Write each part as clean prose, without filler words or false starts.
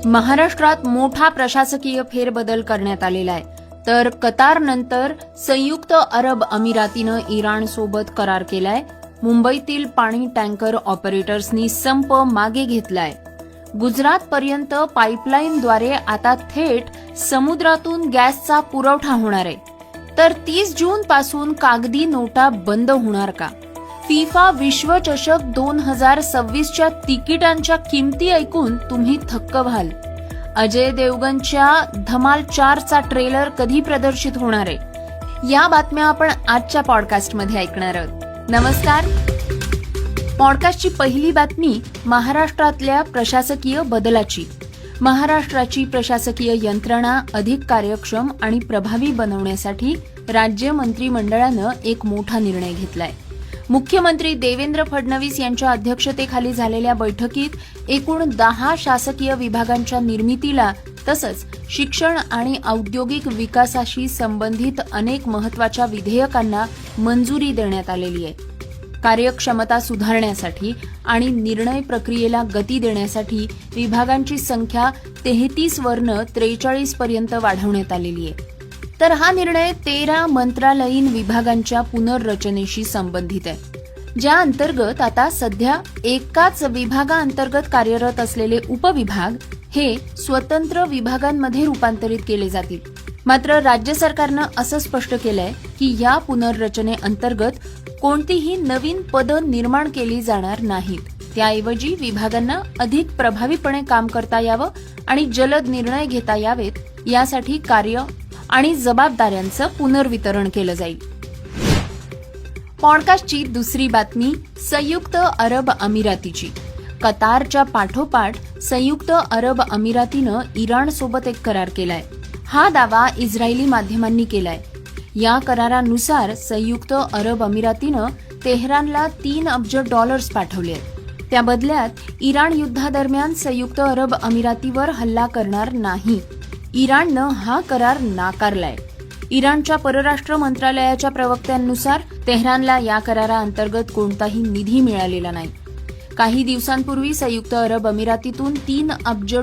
महाराष्ट्रात मोठा प्रशासकीय फेरबदल करण्यात आलेला आहे. तर कतारनंतर संयुक्त अरब अमिरातीनं इराणसोबत करार केलाय. मुंबईतील पाणी टँकर ऑपरेटर्सनी संप मागे घेतलाय. गुजरातपर्यंत पाईपलाईनद्वारे आता थेट समुद्रातून गॅसचा पुरवठा होणार आहे. तर 30 जून पासून कागदी नोटा बंद होणार का? फिफा विश्वचषक 2026च्या तिकिटांच्या किमती ऐकून तुम्ही थक्क व्हाल. अजय देवगनच्या धमाल 4चा ट्रेलर कधी प्रदर्शित होणार आहे? या बातम्या आपण आजच्या पॉडकास्टमध्ये ऐकणार आहोत. नमस्कार. पॉडकास्टची पहिली बातमी महाराष्ट्रातल्या प्रशासकीय बदलाची. महाराष्ट्राची प्रशासकीय यंत्रणा अधिक कार्यक्षम आणि प्रभावी बनवण्यासाठी राज्य मंत्रिमंडळानं एक मोठा निर्णय घेतलाय. मुख्यमंत्री देवेंद्र फडणवीस यांच्या अध्यक्षतेखाली झालेल्या बैठकीत एकूण 10 शासकीय विभागांच्या निर्मितीला तसंच शिक्षण आणि औद्योगिक विकासाशी संबंधित अनेक महत्वाच्या विधेयकांना मंजुरी देण्यात आलेली आहे. कार्यक्षमता सुधारण्यासाठी आणि निर्णय प्रक्रियेला गती देण्यासाठी विभागांची संख्या 33 वरनं 43 पर्यंत वाढवण्यात आलेली आहे. तर हा निर्णय 13 मंत्रालयीन विभागांच्या पुनर्रचनेशी संबंधित आहे, ज्या अंतर्गत आता सध्या एकाच विभागाअंतर्गत कार्यरत असलेले उपविभाग हे स्वतंत्र विभागांमध्ये रूपांतरित केले जातील. मात्र राज्य सरकारनं असं स्पष्ट केलंय की या पुनर्रचनेअंतर्गत कोणतीही नवीन पदं निर्माण केली जाणार नाहीत. त्याऐवजी विभागांना अधिक प्रभावीपणे काम करता यावं आणि जलद निर्णय घेता यावेत यासाठी कार्य आणि जबाबदाऱ्यांचं पुनर्वितरण केलं जाईल. पॉडकास्टची दुसरी बातमी संयुक्त अरब अमिरातीची. कतारच्या पाठोपाठ संयुक्त अरब अमिरातीनं इराणसोबत एक करार केलाय. हा दावा इस्रायली माध्यमांनी केलाय. या करारानुसार संयुक्त अरब अमिरातीनं तेहरानला $3 अब्ज पाठवले. त्या बदल्यात इराण युद्धादरम्यान संयुक्त अरब अमिरातीवर हल्ला करणार नाही. इराणनं हा करार नाकारलाय. इराणच्या परराष्ट्र मंत्रालयाच्या प्रवक्त्यांनुसार तेहरानला या कराराअंतर्गत कोणताही निधी मिळालेला नाही. काही दिवसांपूर्वी संयुक्त अरब अमिरातीतून $3 अब्ज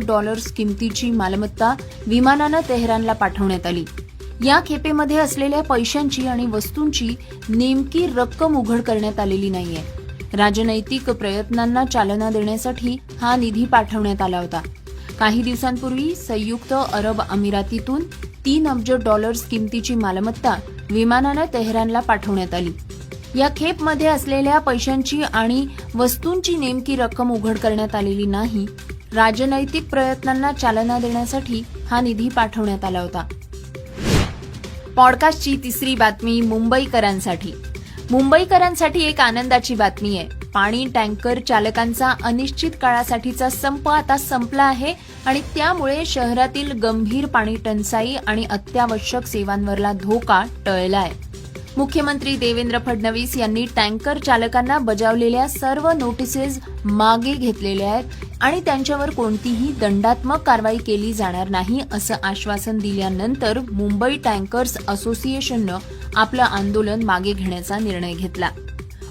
किमतीची मालमत्ता विमानानं तेहरानला पाठवण्यात आली. या खेपेमध्ये असलेल्या पैशांची आणि वस्तूंची नेमकी रक्कम उघड करण्यात आलेली नाहीये. राजनैतिक प्रयत्नांना चालना देण्यासाठी हा निधी पाठवण्यात आला होता. काही दिवसांपूर्वी संयुक्त अरब अमिरातीतून $3 अब्ज किमतीची मालमत्ता विमानानं तेहरानला पाठवण्यात आली. या खेपमध्ये असलेल्या पैशांची आणि वस्तूंची नेमकी रक्कम उघड करण्यात आलेली नाही. राजनैतिक प्रयत्नांना चालना देण्यासाठी हा निधी पाठवण्यात आला होता. पॉडकास्टची तिसरी बातमी मुंबईकरांसाठी. मुंबईकरांसाठी एक आनंदाची बातमी आहे. पाणी टँकर चालकांचा अनिश्चित काळासाठीचा संप आता संपला आहे आणि त्यामुळे शहरातील गंभीर पाणी टंचाई आणि अत्यावश्यक सेवांवरला धोका टळलाय. मुख्यमंत्री देवेंद्र फडणवीस यांनी टँकर चालकांना बजावलेल्या सर्व नोटिसेस मागे घेतलेल्या आहेत आणि त्यांच्यावर कोणतीही दंडात्मक कारवाई केली जाणार नाही असं आश्वासन दिल्यानंतर मुंबई टँकर्स असोसिएशननं आपलं आंदोलन मागे घेण्याचा निर्णय घेतला.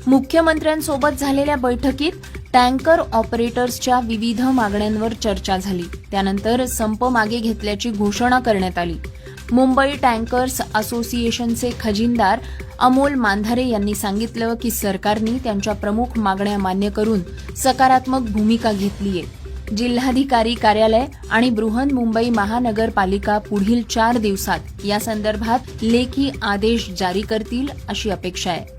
मुख्यमंत्र्यांसोबत झालेल्या बैठकीत टँकर ऑपरेटर्सच्या विविध मागण्यांवर चर्चा झाली. त्यानंतर संप मागे घेतल्याची घोषणा करण्यात आली. मुंबई टँकर्स असोसिएशनचे खजिनदार अमोल मांधारे यांनी सांगितलं की सरकारने त्यांच्या प्रमुख मागण्या मान्य करून सकारात्मक भूमिका घेतली आहे. जिल्हाधिकारी कार्यालय आणि बृहन्मुंबई महानगरपालिका पुढील 4 दिवसात या संदर्भात लेखी आदेश जारी करतील अशी अपेक्षा आहे.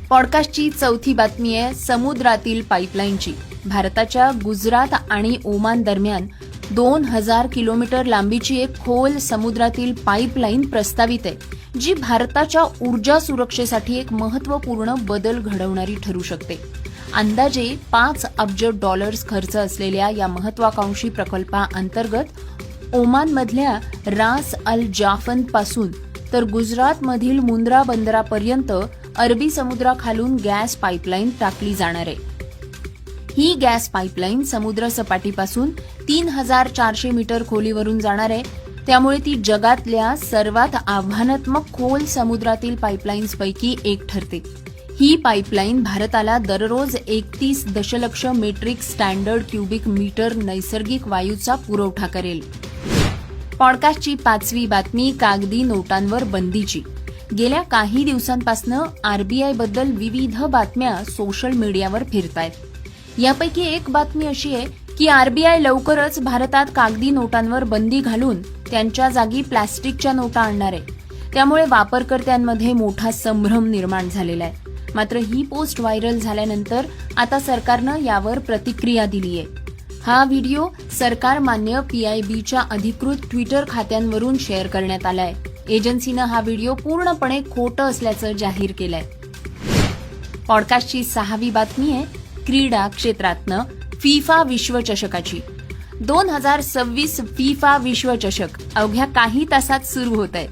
पॉडकास्टची चौथी बातमी आहे समुद्रातील पाईपलाईनची. भारताच्या गुजरात आणि ओमान दरम्यान 2000 किलोमीटर लांबीची एक खोल समुद्रातील पाईपलाईन प्रस्तावित आहे, जी भारताच्या ऊर्जा सुरक्षेसाठी एक महत्त्वपूर्ण बदल घडवणारी ठरू शकते. अंदाजे $5 अब्ज खर्च असलेल्या या महत्वाकांक्षी प्रकल्पाअंतर्गत ओमानमधल्या रास अल जाफन पासून तर गुजरातमधील मुंद्रा बंदरापर्यंत अरबी समुद्राखालून गॅस पाईपलाईन टाकली जाणार आहे. ही गॅस पाईपलाईन समुद्र सपाटीपासून 3,400 मीटर खोलीवरून जाणार आहे. त्यामुळे ती जगातल्या सर्वात आव्हानात्मक खोल समुद्रातील पाईपलाईन्सपैकी एक ठरते. ही पाईपलाईन भारताला दररोज 31 दशलक्ष मेट्रिक स्टँडर्ड क्युबिक मीटर नैसर्गिक वायूचा पुरवठा करेल. पॉडकास्टची 5वी बातमी कागदी नोटांवर बंदीची. गेल्या काही दिवसांपासून आरबीआय बद्दल विविध बातम्या सोशल मीडियावर फिरतायत. यापैकी एक बातमी अशी आहे की आरबीआय लवकरच भारतात कागदी नोटांवर बंदी घालून त्यांच्या जागी प्लॅस्टिकच्या नोटा आणणार आहे. त्यामुळे वापरकर्त्यांमध्ये मोठा संभ्रम निर्माण झालेला आहे. मात्र ही पोस्ट व्हायरल झाल्यानंतर आता सरकारनं यावर प्रतिक्रिया दिली आहे. हा व्हिडिओ सरकार मान्य पीआयबीच्या अधिकृत ट्विटर खात्यांवरून शेअर करण्यात आलाय. एजन्सीनं हा व्हिडिओ पूर्णपणे खोटं असल्याचं जाहीर केलंय. पॉडकास्टची 6वी बातमी आहे क्रीडा क्षेत्रातनं फिफा विश्वचषकाची. 2026 फिफा विश्वचषक अवघ्या काही तासात सुरू होत आहे.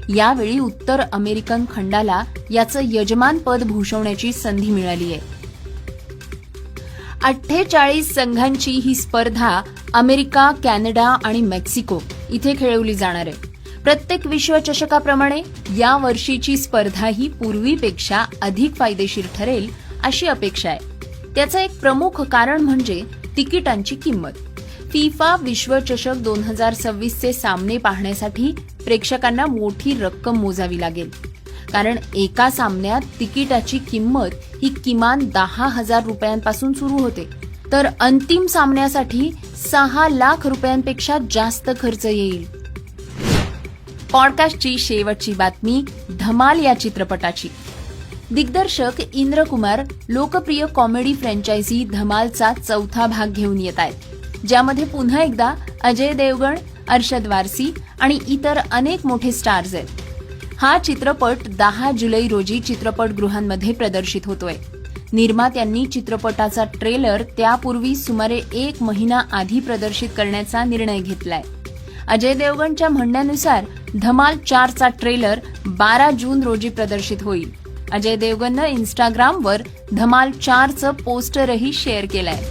यावेळी उत्तर अमेरिकन खंडाला याचं यजमानपद भूषवण्याची संधी मिळाली आहे. 48 संघांची ही स्पर्धा अमेरिका, कॅनडा आणि मेक्सिको इथे खेळवली जाणार आहे. प्रत्येक विश्वचषकाप्रमाणे या वर्षीची स्पर्धा ही पूर्वीपेक्षा अधिक फायदेशीर ठरेल अशी अपेक्षा आहे. त्याचं एक प्रमुख कारण म्हणजे तिकिटांची किंमत. फिफा विश्वचषक 2026चे सामने पाहण्यासाठी प्रेक्षकांना मोठी रक्कम मोजावी लागेल. कारण एका सामन्यात तिकिटाची किंमत ही किमान 10,000 रुपयांपासून सुरू होते. तर अंतिम सामन्यासाठी 6 लाख रुपयांपेक्षा जास्त खर्च येईल. पॉडकास्टची शेवटची बातमी धमाल या चित्रपटाची. दिग्दर्शक इंद्रकुमार लोकप्रिय कॉमेडी फ्रँचायझी धमालचा 4था भाग घेऊन येत आहेत, ज्यामध्ये पुन्हा एकदा अजय देवगण, अरशद वारसी आणि इतर अनेक मोठे स्टार्स आहेत. हा चित्रपट 10 जुलै रोजी चित्रपटगृहांमध्ये प्रदर्शित होतोय. निर्मात्यांनी चित्रपटाचा ट्रेलर त्यापूर्वी सुमारे 1 महिना आधी प्रदर्शित करण्याचा निर्णय घेतलाय. अजय देवगणच्या म्हणण्यानुसार धमाल 4चा ट्रेलर 12 जून रोजी प्रदर्शित होईल. अजय देवगणनं इन्स्टाग्रामवर धमाल 4चं पोस्टरही शेअर केलंय.